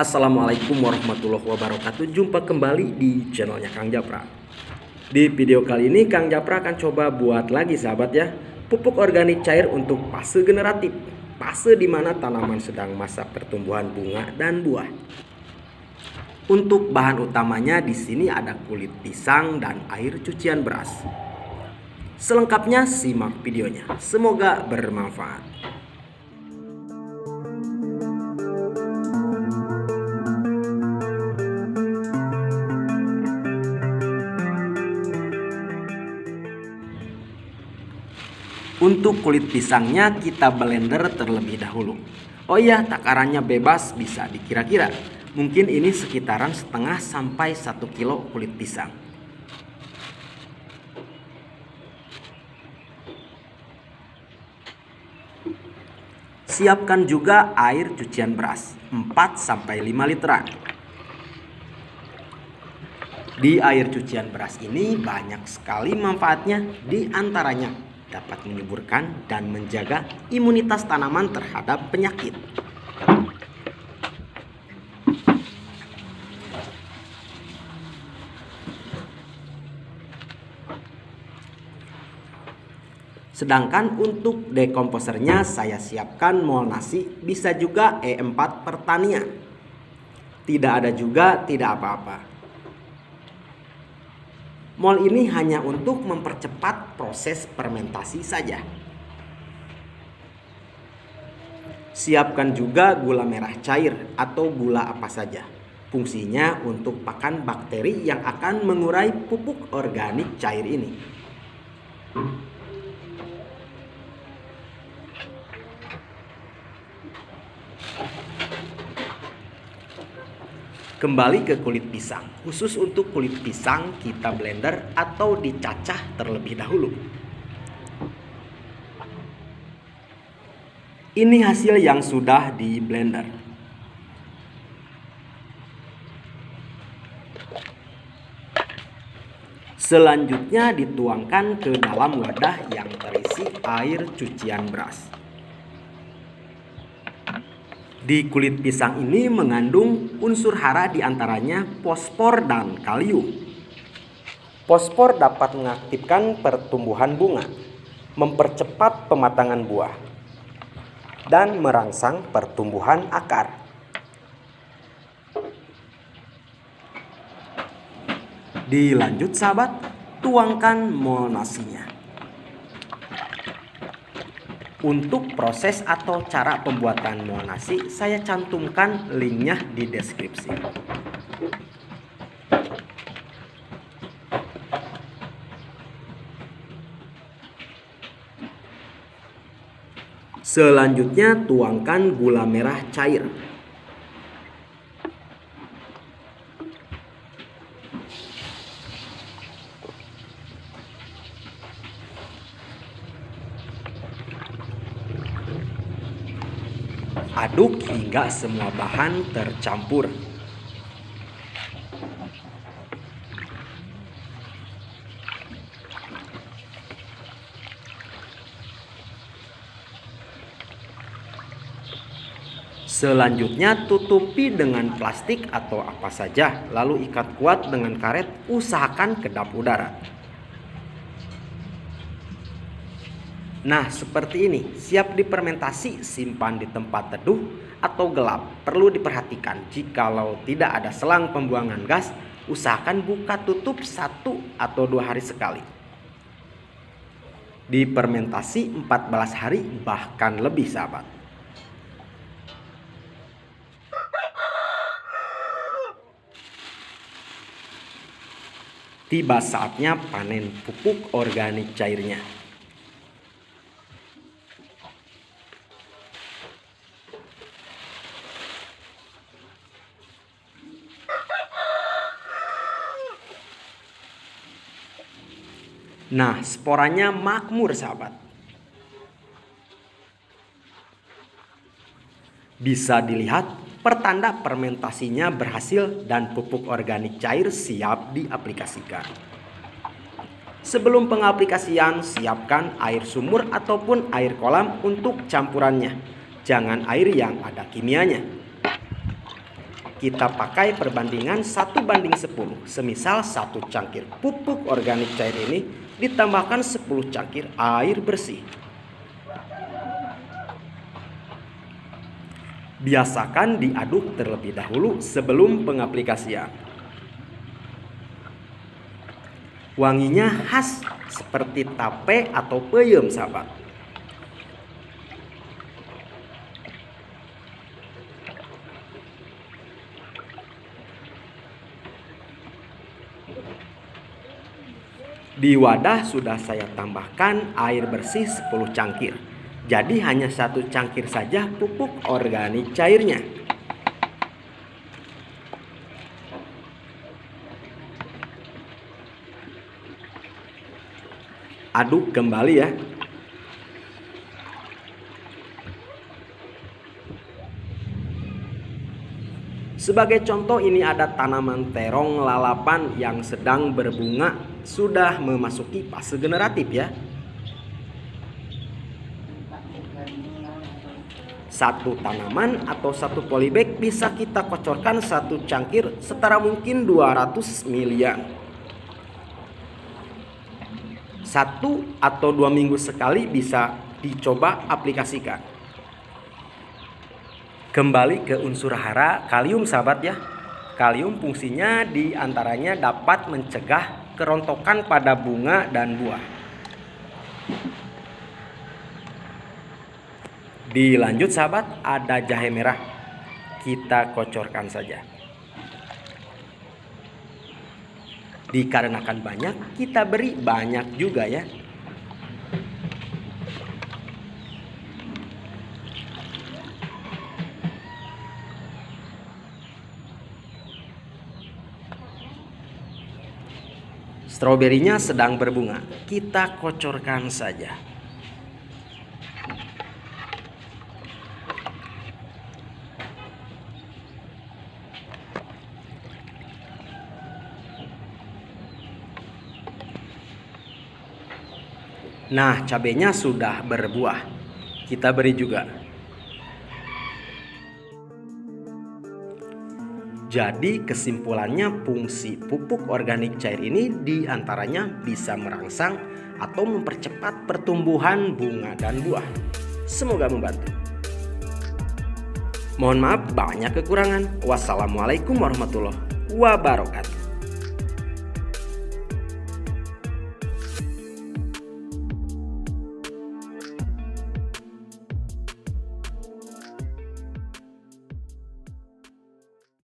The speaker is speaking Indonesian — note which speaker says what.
Speaker 1: Assalamualaikum warahmatullahi wabarakatuh. Jumpa kembali di channelnya Kang Japra. Di video kali ini Kang Japra akan coba buat lagi sahabat ya, pupuk organik cair untuk fase generatif. Fase di mana tanaman sedang masa pertumbuhan bunga dan buah. Untuk bahan utamanya di sini ada kulit pisang dan air cucian beras. Selengkapnya simak videonya. Semoga bermanfaat. Untuk kulit pisangnya kita blender terlebih dahulu. Oh iya, takarannya bebas, bisa dikira-kira. Mungkin ini sekitaran setengah sampai 1 kilo kulit pisang. Siapkan juga air cucian beras 4 sampai 5 literan. Di air cucian beras ini banyak sekali manfaatnya, di antaranya dapat menyuburkan dan menjaga imunitas tanaman terhadap penyakit. Sedangkan untuk dekomposernya saya siapkan mol nasi, bisa juga E4 pertanian. Tidak ada juga tidak apa-apa. Mol ini hanya untuk mempercepat proses fermentasi saja. Siapkan juga gula merah cair atau gula apa saja. Fungsinya untuk pakan bakteri yang akan mengurai pupuk organik cair ini. Kembali ke kulit pisang. Khusus untuk kulit pisang kita blender atau dicacah terlebih dahulu. Ini hasil yang sudah di blender. Selanjutnya dituangkan ke dalam wadah yang terisi air cucian beras. Di kulit pisang ini mengandung unsur hara, diantaranya fosfor dan kalium. Fosfor dapat mengaktifkan pertumbuhan bunga, mempercepat pematangan buah, dan merangsang pertumbuhan akar. Dilanjut sahabat, tuangkan mol nasinya. Untuk proses atau cara pembuatan mol nasi saya cantumkan linknya di deskripsi. Selanjutnya tuangkan gula merah cair. Aduk hingga semua bahan tercampur. Selanjutnya tutupi dengan plastik atau apa saja, lalu ikat kuat dengan karet, usahakan kedap udara. Nah, seperti ini, siap difermentasi, simpan di tempat teduh atau gelap. Perlu diperhatikan, jikalau tidak ada selang pembuangan gas, usahakan buka tutup 1 atau 2 hari sekali. Difermentasi 14 hari bahkan lebih sahabat. Tiba saatnya panen pupuk organik cairnya. Nah, sporanya makmur sahabat. Bisa dilihat pertanda fermentasinya berhasil dan pupuk organik cair siap diaplikasikan. Sebelum pengaplikasian, siapkan air sumur ataupun air kolam untuk campurannya. Jangan air yang ada kimianya. Kita pakai perbandingan 1:10. Semisal 1 cangkir pupuk organik cair ini ditambahkan 10 cangkir air bersih. Biasakan diaduk terlebih dahulu sebelum pengaplikasian. Wanginya khas seperti tape atau peyem, sahabat. Di wadah sudah saya tambahkan air bersih 10 cangkir. Jadi hanya 1 cangkir saja pupuk organik cairnya. Aduk kembali ya. Sebagai contoh, ini ada tanaman terong lalapan yang sedang berbunga, sudah memasuki fase generatif ya. Satu tanaman atau satu polybag bisa kita kocorkan 1 cangkir setara mungkin 200 ml. 1 atau 2 minggu sekali bisa dicoba aplikasikan. Kembali ke unsur hara kalium, sahabat ya. Kalium fungsinya diantaranya dapat mencegah kerontokan pada bunga dan buah. Dilanjut sahabat, ada jahe merah. Kita kocorkan saja. Dikarenakan banyak, kita beri banyak juga ya. Stroberinya sedang berbunga, kita kocorkan saja. Nah, cabenya sudah berbuah, kita beri juga. Jadi kesimpulannya, fungsi pupuk organik cair ini diantaranya bisa merangsang atau mempercepat pertumbuhan bunga dan buah. Semoga membantu. Mohon maaf banyak kekurangan. Wassalamualaikum warahmatullahi wabarakatuh.